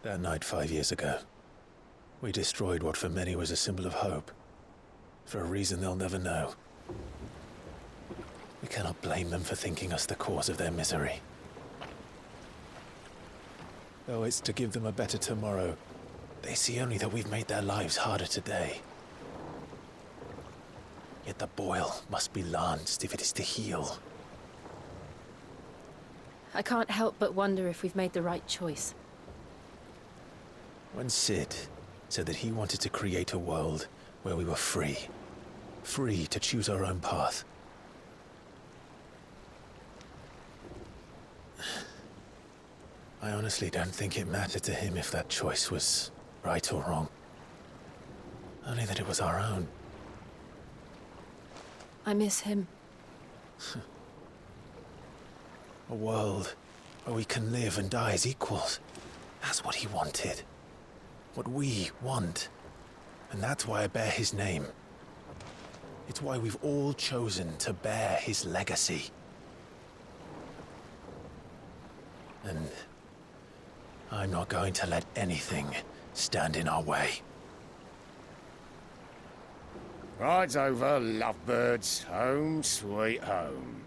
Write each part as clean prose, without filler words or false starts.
That night 5 years ago, we destroyed what for many was a symbol of hope. For a reason they'll never know. We cannot blame them for thinking us the cause of their misery. Though it's to give them a better tomorrow, they see only that we've made their lives harder today. Yet the boil must be lanced if it is to heal. I can't help but wonder if we've made the right choice. When Cid said that he wanted to create a world where we were free. Free to choose our own path. I honestly don't think it mattered to him if that choice was right or wrong. Only that it was our own. I miss him. A world where we can live and die as equals. That's what he wanted. What we want. And that's why I bear his name. It's why we've all chosen to bear his legacy. And I'm not going to let anything stand in our way. Rides over, lovebirds. Home, sweet home.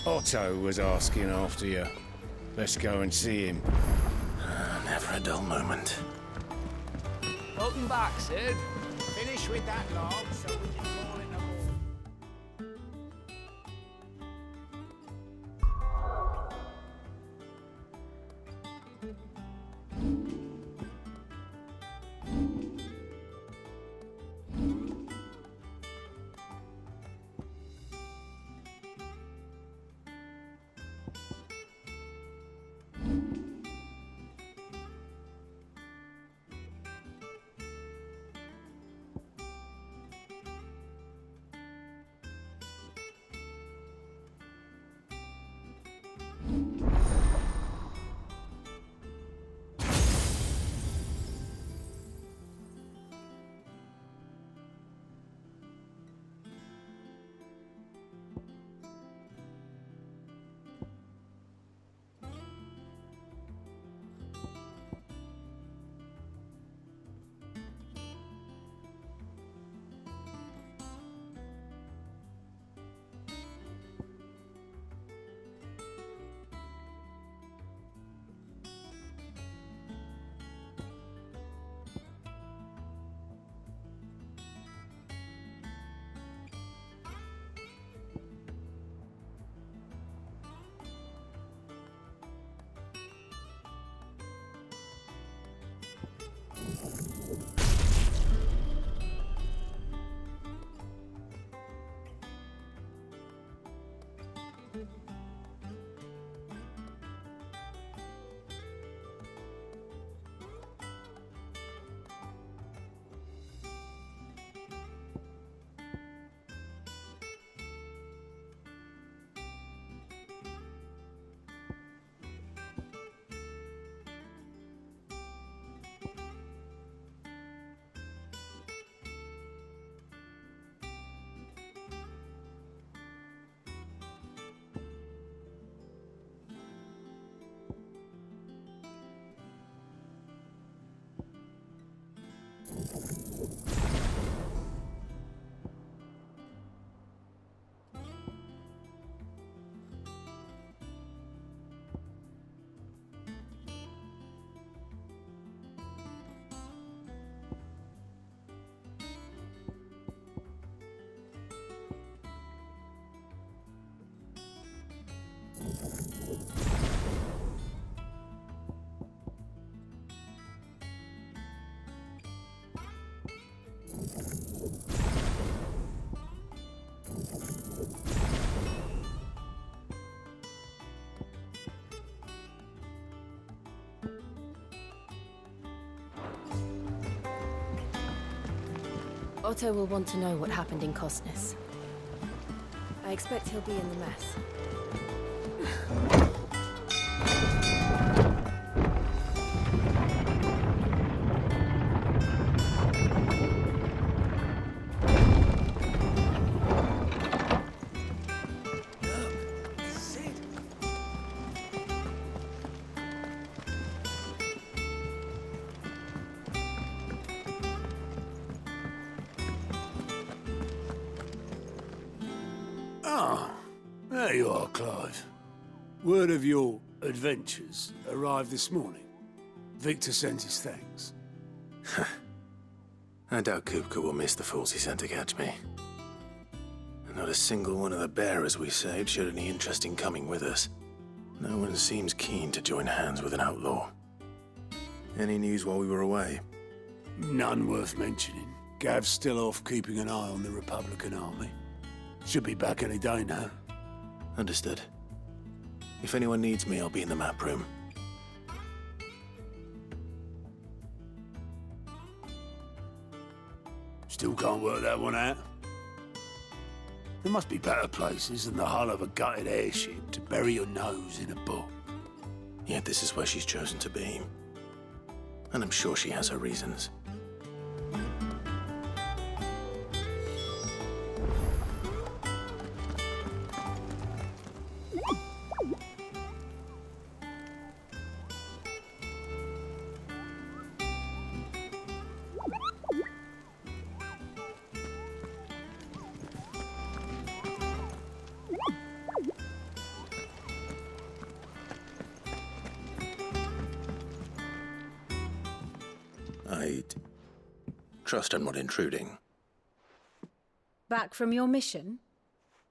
Otto was asking after you. Let's go and see him. Never a dull moment. Welcome back, Cid. Finish with that log so we can call it a war. Otto will want to know what happened in Cosnes. I expect he'll be in the mess. There you are, Clive. Word of your adventures arrived this morning. Victor sent his thanks. I doubt Kupka will miss the fools he sent to catch me. And not a single one of the bearers we saved showed any interest in coming with us. No one seems keen to join hands with an outlaw. Any news while we were away? None worth mentioning. Gav's still off keeping an eye on the Republican army. Should be back any day now. Understood. If anyone needs me, I'll be in the map room. Still can't work that one out. There must be better places than the hull of a gutted airship to bury your nose in a book. Yet this is where she's chosen to be. And I'm sure she has her reasons. I'd trust I'm not intruding. Back from your mission?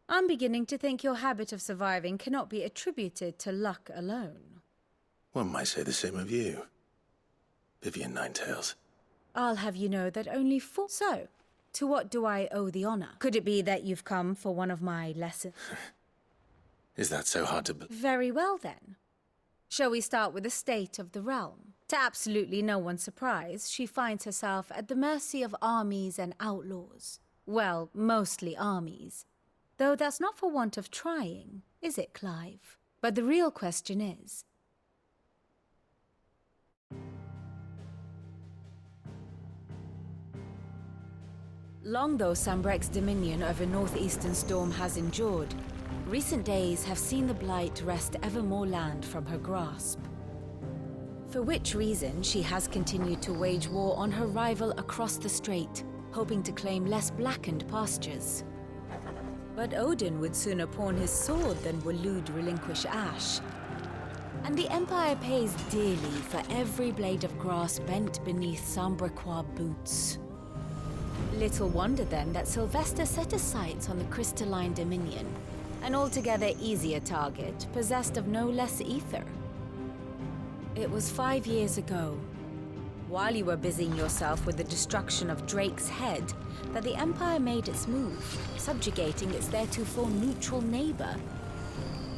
I'm beginning to think your habit of surviving cannot be attributed to luck alone. One might say the same of you, Vivian Ninetails. I'll have you know that only four... So, to what do I owe the honor? Could it be that you've come for one of my lessons? Is that so hard to Very well, then. Shall we start with the state of the realm? To absolutely no one's surprise, she finds herself at the mercy of armies and outlaws. Well, mostly armies. Though that's not for want of trying, is it, Clive? But the real question is... Long though Sanbreque's dominion over northeastern Storm has endured, recent days have seen the Blight wrest ever more land from her grasp. For which reason she has continued to wage war on her rival across the strait, hoping to claim less blackened pastures. But Odin would sooner pawn his sword than Waloed relinquish Ash. And the Empire pays dearly for every blade of grass bent beneath Sanbrequois boots. Little wonder then that Sylvester set his sights on the Crystalline Dominion, an altogether easier target, possessed of no less ether. It was 5 years ago, while you were busying yourself with the destruction of Drake's head, that the Empire made its move, subjugating its theretofore neutral neighbor.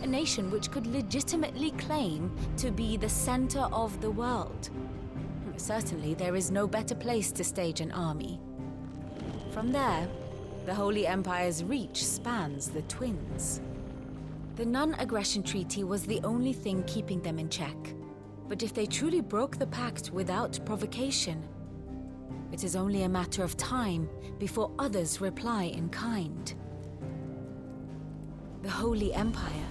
A nation which could legitimately claim to be the center of the world. Certainly, there is no better place to stage an army. From there, the Holy Empire's reach spans the Twins. The non-aggression treaty was the only thing keeping them in check. But if they truly broke the pact without provocation, it is only a matter of time before others reply in kind. The Holy Empire,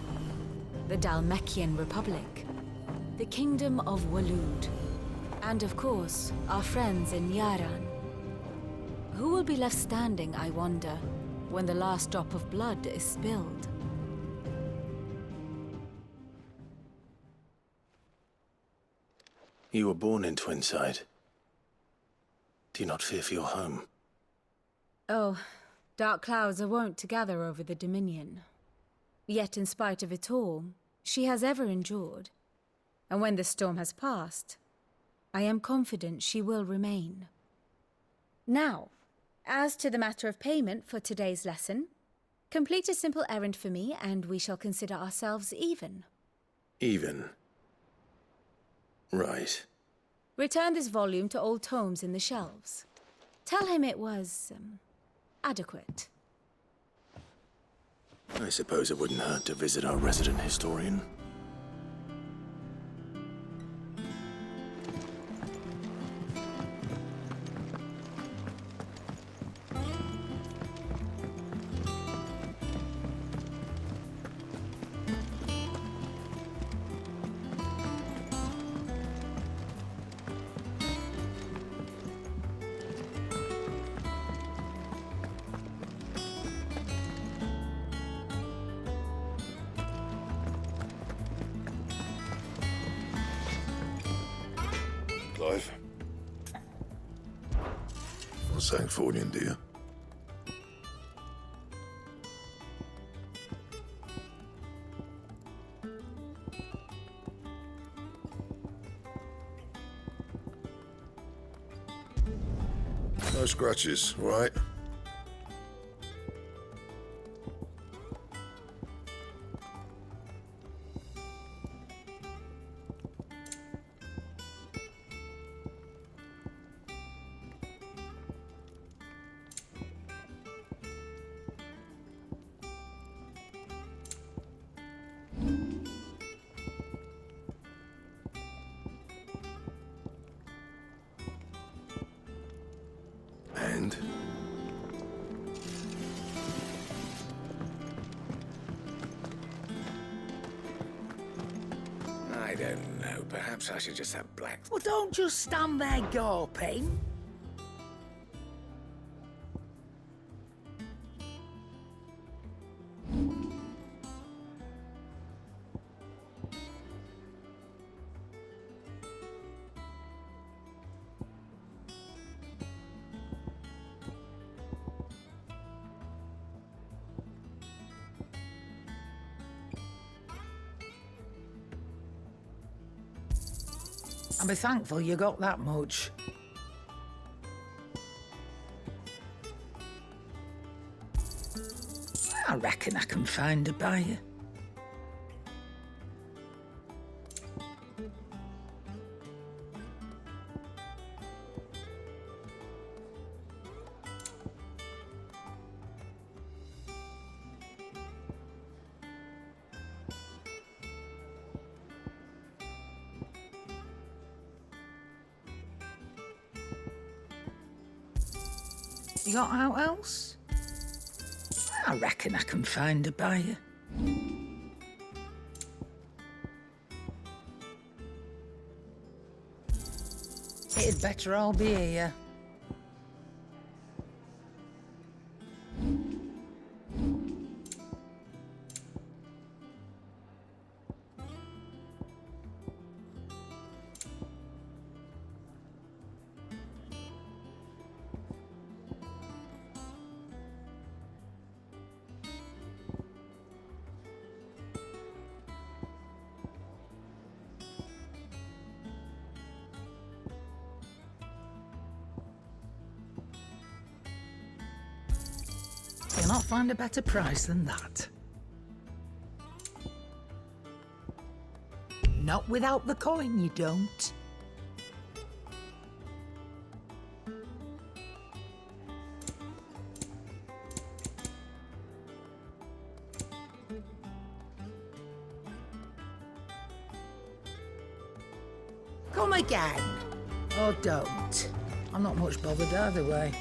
the Dhalmekian Republic, the Kingdom of Waloed, and of course, our friends in Yaran. Who will be left standing, I wonder, when the last drop of blood is spilled? You were born in Twinside. Do you not fear for your home? Oh, dark clouds are wont to gather over the Dominion. Yet in spite of it all, she has ever endured. And when the storm has passed, I am confident she will remain. Now, as to the matter of payment for today's lesson, complete a simple errand for me and we shall consider ourselves even. Even? Right. Return this volume to old tomes in the shelves. Tell him it was, adequate. I suppose it wouldn't hurt to visit our resident historian. Clive. What's Sancfordian, dear? No scratches, right? And? I don't know. Perhaps I should just have black. Well, don't just stand there gawping. I'll be thankful you got that much. I reckon I can find a buyer. You got out else? I reckon I can find a buyer. It'd better all be here. You'll not find a better price than that. Not without the coin, you don't. Come again. Or don't. I'm not much bothered either way.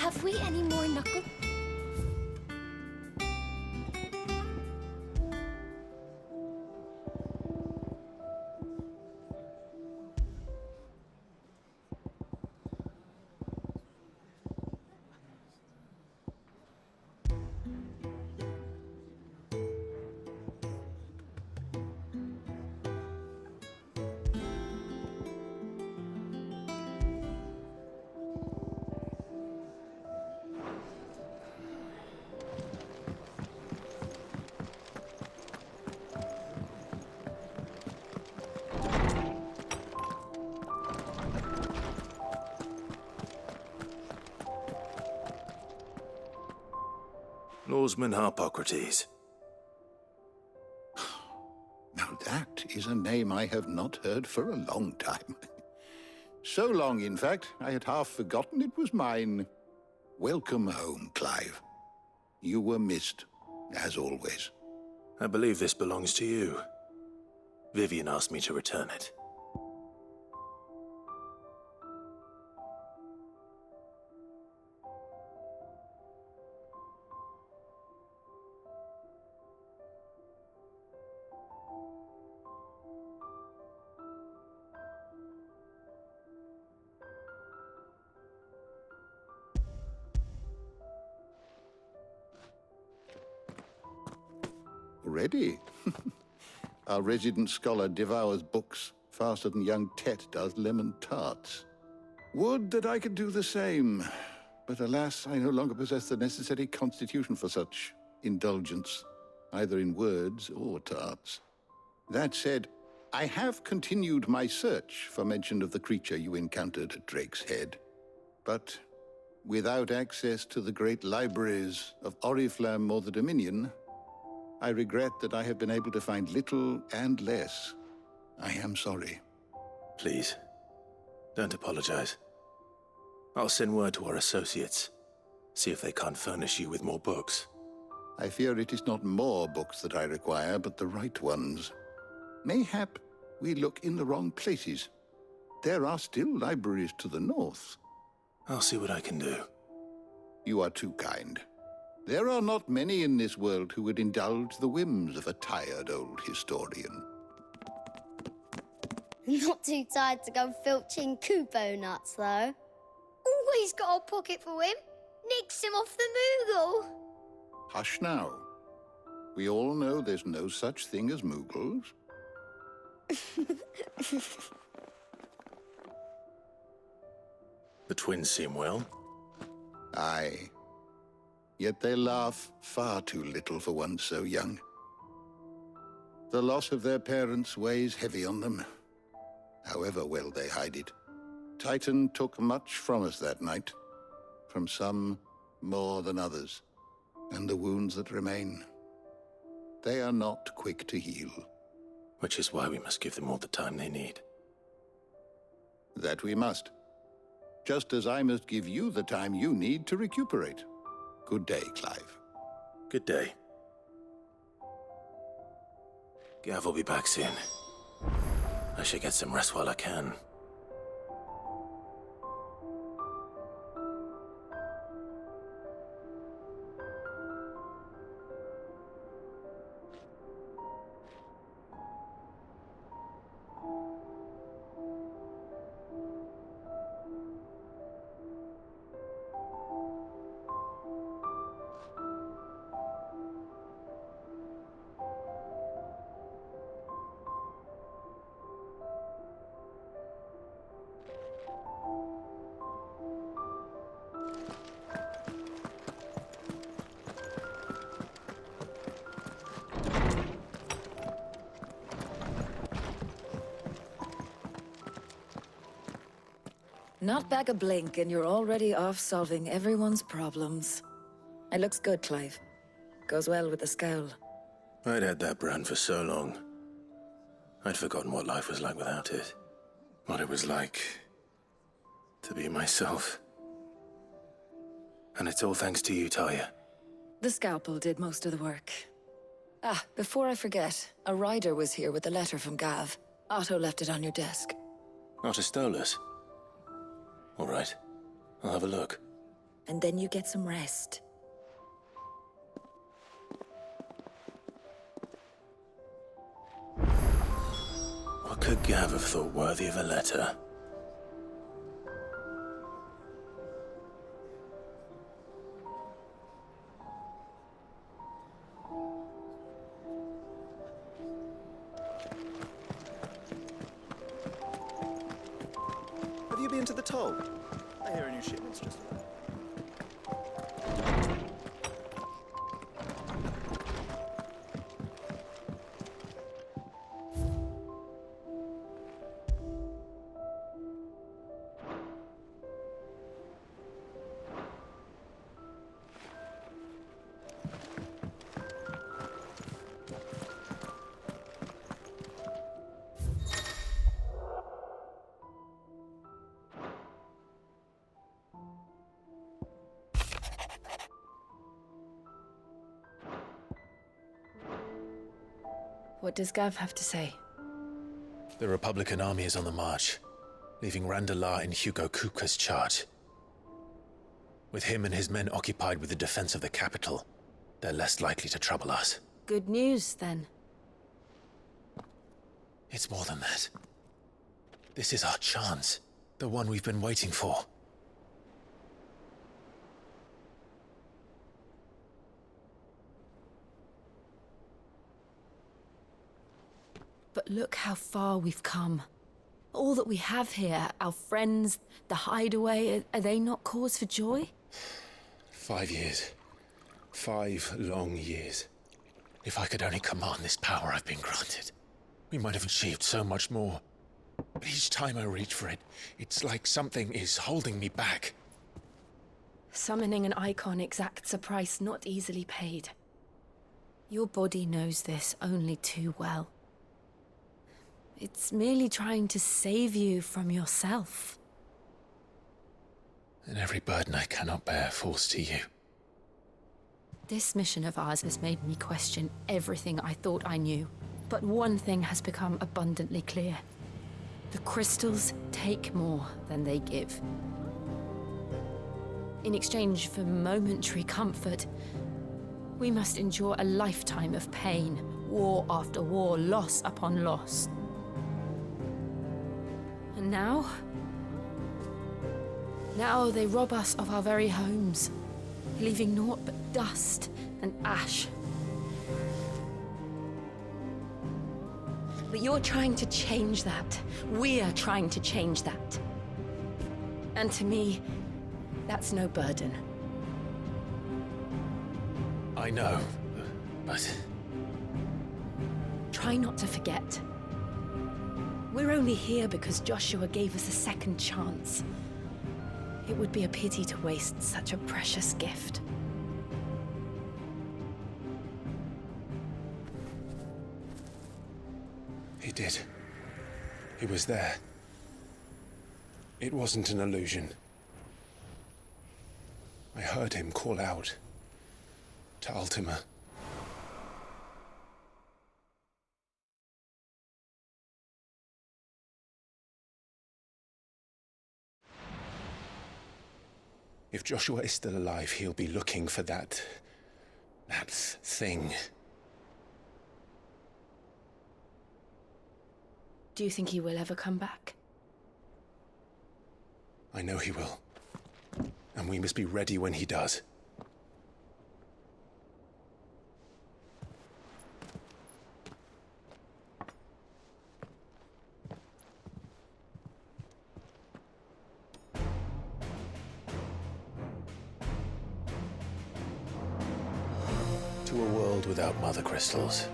Have we any more knuckle? Norseman Harpocrates. Now that is a name I have not heard for a long time. So long, in fact, I had half forgotten it was mine. Welcome home, Clive. You were missed, as always. I believe this belongs to you. Vivian asked me to return it. Already? Our resident scholar devours books faster than young Tet does lemon tarts. Would that I could do the same. But alas, I no longer possess the necessary constitution for such indulgence, either in words or tarts. That said, I have continued my search for mention of the creature you encountered at Drake's Head. But without access to the great libraries of Oriflamme or the Dominion, I regret that I have been able to find little and less. I am sorry. Please, don't apologize. I'll send word to our associates. See if they can't furnish you with more books. I fear it is not more books that I require, but the right ones. Mayhap we look in the wrong places. There are still libraries to the north. I'll see what I can do. You are too kind. There are not many in this world who would indulge the whims of a tired old historian. Not too tired to go filching Kupo nuts, though. Always got a pocket for him. Nicks him off the Moogle. Hush now. We all know there's no such thing as Moogles. The twins seem well. Aye. Yet they laugh far too little for one so young. The loss of their parents weighs heavy on them, however well they hide it. Titan took much from us that night, from some more than others, and the wounds that remain, they are not quick to heal. Which is why we must give them all the time they need. That we must. Just as I must give you the time you need to recuperate. Good day, Clive. Good day. Gav will be back soon. I should get some rest while I can. Not back a blink and you're already off solving everyone's problems. It looks good, Clive. Goes well with the scowl. I'd had that brand for so long. I'd forgotten what life was like without it. What it was like to be myself. And it's all thanks to you, Talia. The scalpel did most of the work. Ah, before I forget, a rider was here with a letter from Gav. Otto left it on your desk. Otto stole us. All right, I'll have a look. And then you get some rest. What could Gav have thought worthy of a letter? Have you been to the toll? I hear a new shipment's just arrived. What does Gav have to say? The Republican army is on the march, leaving Randalar in Hugo Kupka's charge. With him and his men occupied with the defense of the capital, they're less likely to trouble us. Good news, then. It's more than that. This is our chance. The one we've been waiting for. But look how far we've come. All that we have here, our friends, the hideaway, are they not cause for joy? 5 years. 5 long years. If I could only command this power I've been granted, we might have achieved so much more. But each time I reach for it, it's like something is holding me back. Summoning an icon exacts a price not easily paid. Your body knows this only too well. It's merely trying to save you from yourself. And every burden I cannot bear falls to you. This mission of ours has made me question everything I thought I knew. But one thing has become abundantly clear. The crystals take more than they give. In exchange for momentary comfort, we must endure a lifetime of pain, war after war, loss upon loss. And now they rob us of our very homes, leaving naught but dust and ash. But you're trying to change that. We're trying to change that. And to me, that's no burden. I know, but... Try not to forget. We're only here because Joshua gave us a second chance. It would be a pity to waste such a precious gift. He did. He was there. It wasn't an illusion. I heard him call out to Ultima. If Joshua is still alive, he'll be looking for that thing. Do you think he will ever come back? I know he will. And we must be ready when he does. To a world without mother crystals.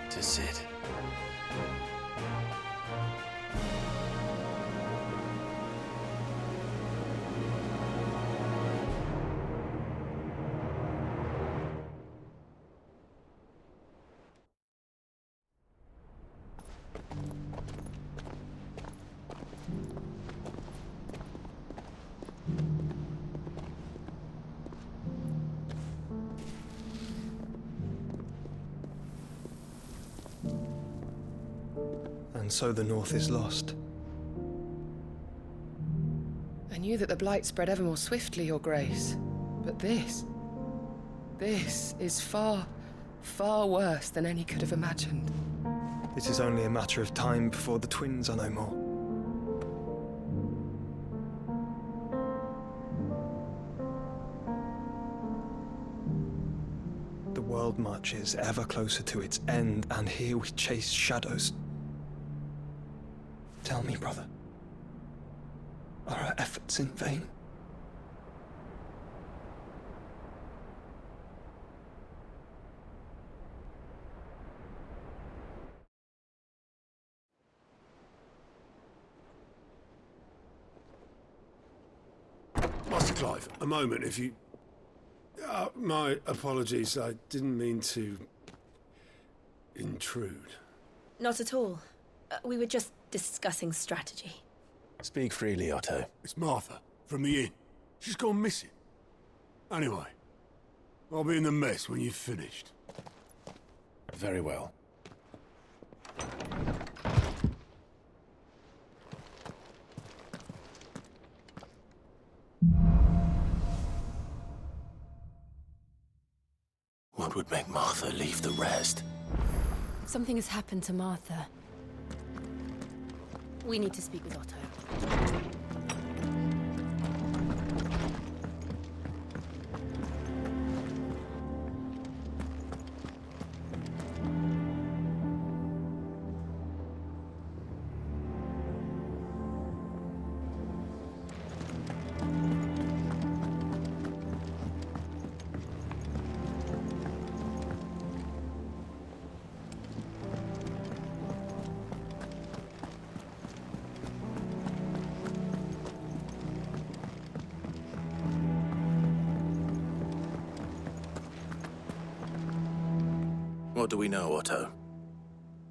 To Cid. And so the North is lost. I knew that the Blight spread ever more swiftly, Your Grace. But this is far, far worse than any could have imagined. It is only a matter of time before the twins are no more. The world marches ever closer to its end, and here we chase shadows. Tell me, brother, are our efforts in vain? Master Clive, a moment, if you... my apologies, I didn't mean to... intrude. Not at all. We were just discussing strategy. Speak freely, Otto. It's Martha, from the inn. She's gone missing. Anyway, I'll be in the mess when you've finished. Very well. What would make Martha leave the rest? Something has happened to Martha. We need to speak with Otto. What do we know, Otto?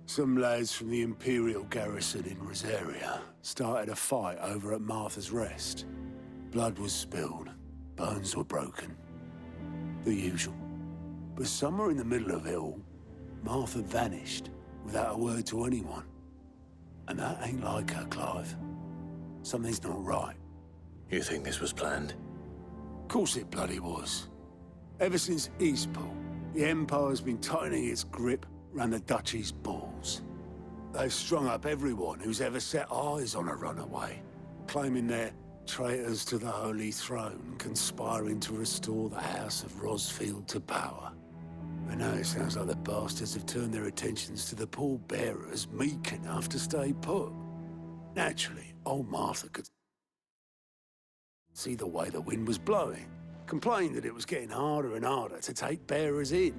Some lads from the Imperial garrison in Rosaria started a fight over at Martha's Rest. Blood was spilled, bones were broken. The usual. But somewhere in the middle of it all, Martha vanished without a word to anyone. And that ain't like her, Clive. Something's not right. You think this was planned? Of course it bloody was. Ever since Eastpool, the Empire's been tightening its grip round the Duchy's balls. They've strung up everyone who's ever set eyes on a runaway, claiming they're traitors to the Holy Throne, conspiring to restore the House of Rosfield to power. And now it sounds like the bastards have turned their attentions to the pallbearers meek enough to stay put. Naturally, old Martha could see the way the wind was blowing, complained that it was getting harder and harder to take bearers in.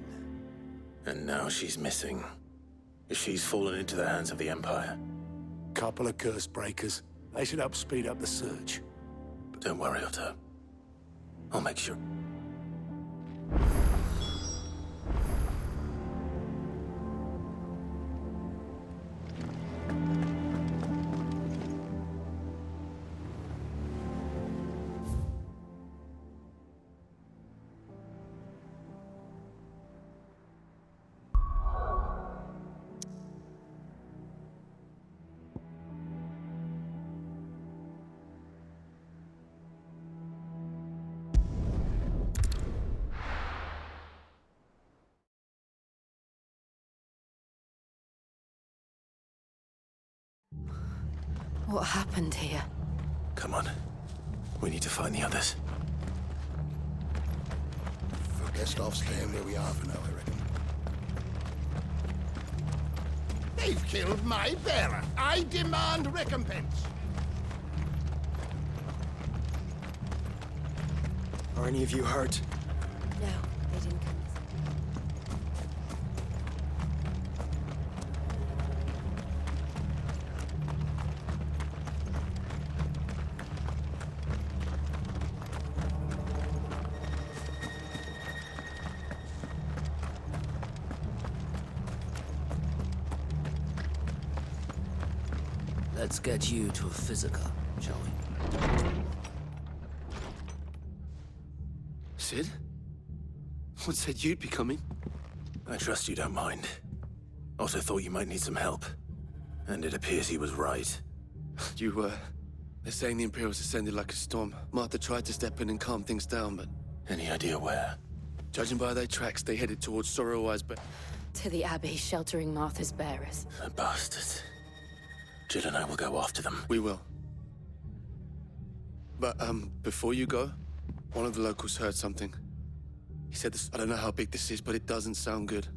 And now she's missing. She's fallen into the hands of the Empire. Couple of curse breakers. They should help speed up the search. Don't worry, Otto. I'll make sure. What happened here? Come on. We need to find the others. We're best off staying where we are for now, I reckon. They've killed my bearer. I demand recompense. Are any of you hurt? No, they didn't come. Let's get you to a physical, shall we? Sid? What said you'd be coming? I trust you don't mind. Otto thought you might need some help. And it appears he was right. You were. They're saying the Imperials ascended like a storm. Martha tried to step in and calm things down, but... Any idea where? Judging by their tracks, they headed towards Sorrowwise, but... To the Abbey, sheltering Martha's bearers. The bastards. Jill and I will go after them. We will. But, before you go, one of the locals heard something. He said this, I don't know how big this is, but it doesn't sound good.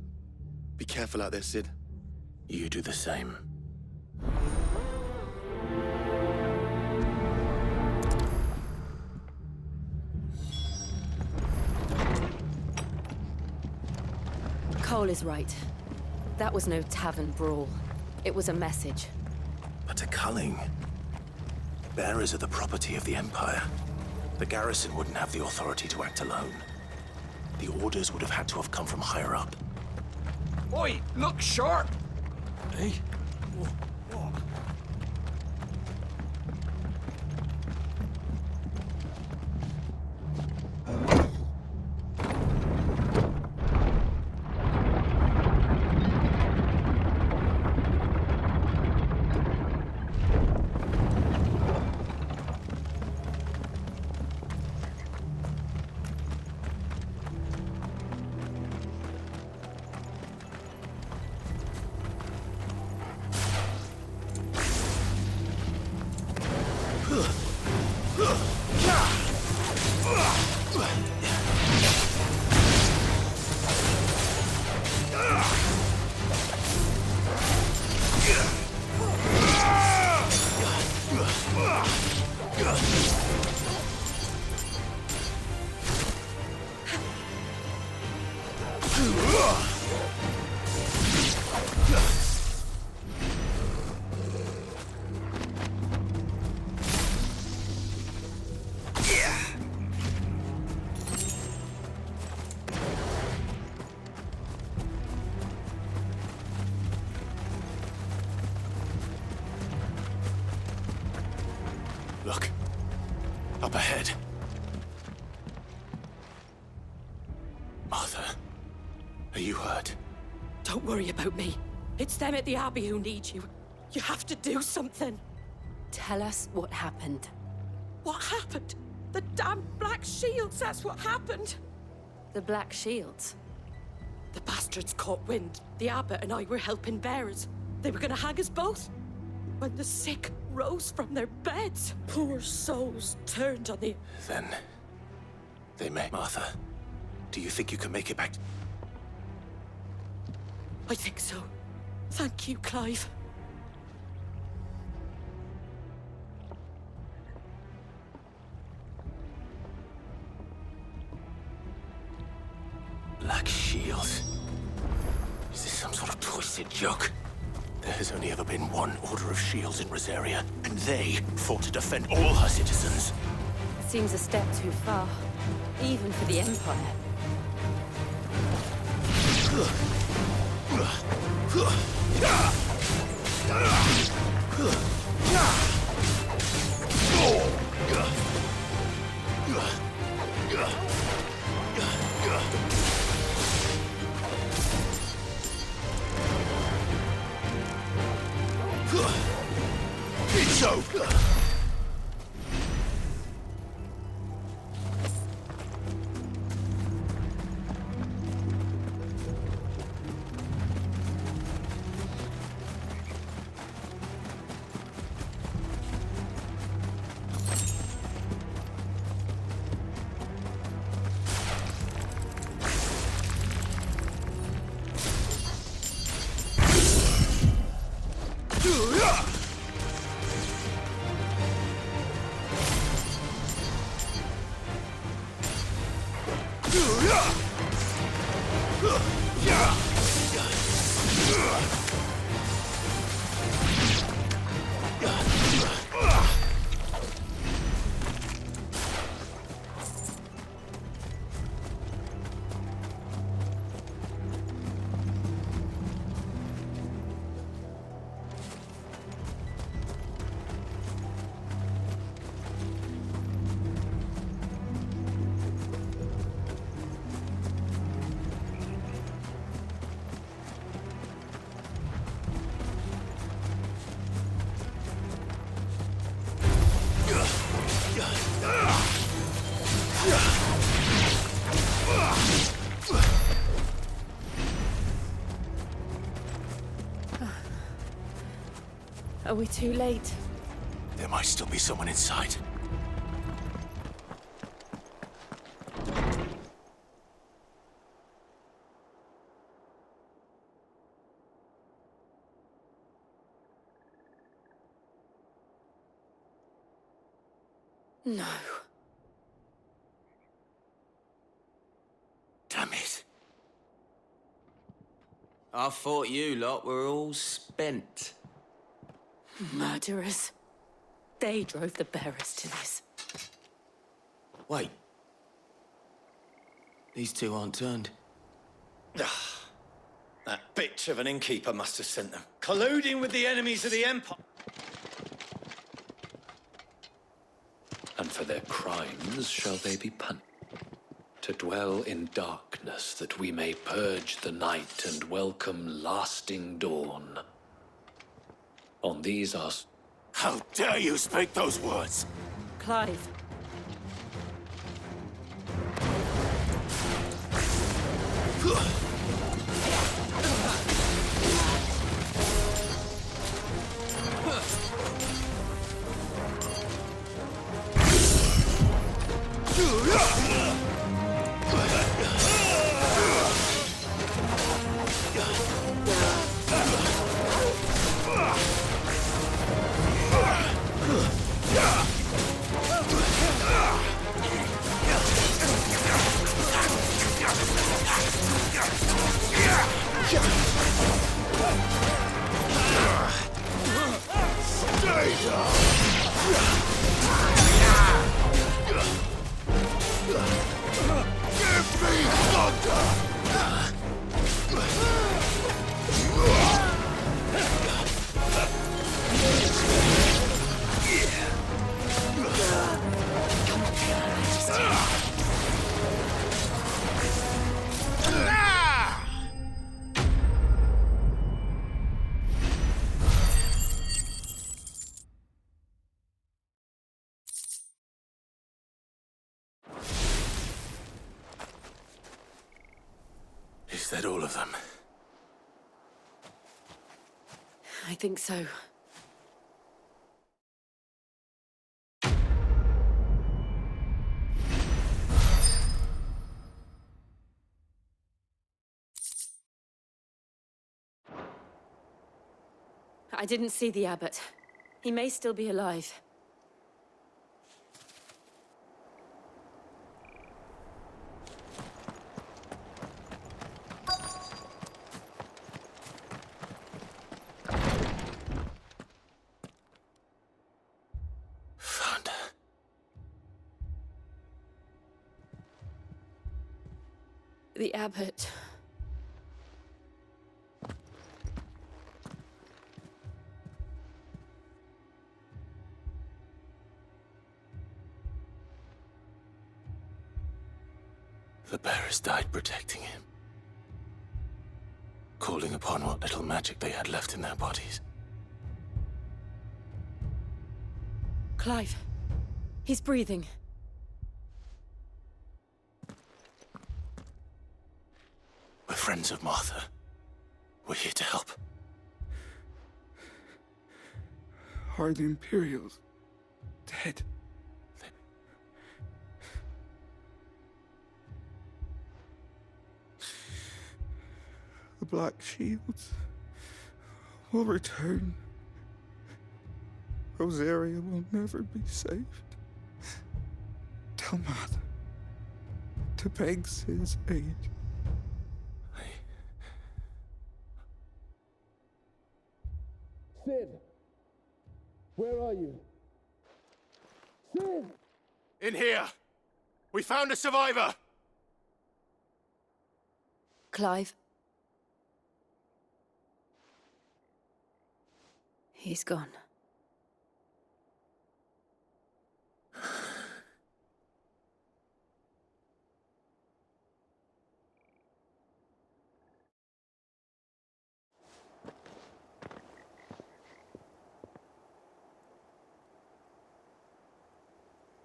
Be careful out there, Sid. You do the same. Cole is right. That was no tavern brawl. It was a message. But to Culling, bearers are the property of the Empire. The garrison wouldn't have the authority to act alone. The orders would have had to have come from higher up. Oi, look sharp! Hey? Look. Up ahead. Martha, are you hurt? Don't worry about me. It's them at the Abbey who need you. You have to do something. Tell us what happened. What happened? The damn Black Shields, that's what happened. The Black Shields? The bastards caught wind. The Abbot and I were helping bearers. They were gonna hang us both. When the sick rose from their beds, poor souls turned on the... Then... they may... Martha, do you think you can make it back? I think so. Thank you, Clive. Black Shields? Is this some sort of twisted joke? There has only ever been one Order of Shields in Rosaria, and they fought to defend all her citizens. Seems a step too far, even for the Empire. It's over! Are we too late? There might still be someone inside. No. Damn it. I thought you lot were all spent. Murderers. They drove the bearers to this. Wait. These two aren't turned. That bitch of an innkeeper must have sent them. Colluding with the enemies of the Empire. And for their crimes shall they be punished. To dwell in darkness, that we may purge the night and welcome lasting dawn. On these our... How dare you speak those words? Clive. Is that all of them? I think so. I didn't see the abbot. He may still be alive. Found her. The abbot. The bearers died protecting him. Calling upon what little magic they had left in their bodies. Clive. He's breathing. We're friends of Martha. We're here to help. Are the Imperials dead? The Black Shields will return. Rosaria will never be saved. Tell Martha to beg his aid. Sid! Where are you? Sid! In here! We found a survivor! Clive. He's gone.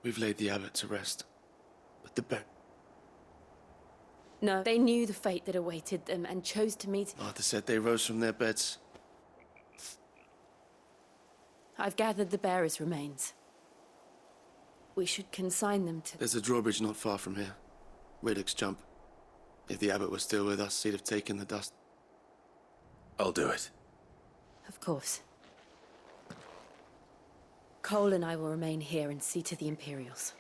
We've laid the abbot to rest. But the bear... No, they knew the fate that awaited them and chose to meet... Martha said they rose from their beds. I've gathered the bearers' remains. We should consign them to... There's a drawbridge not far from here. Riddick's Jump. If the abbot was still with us, he'd have taken the dust. I'll do it. Of course. Cole and I will remain here and see to the Imperials.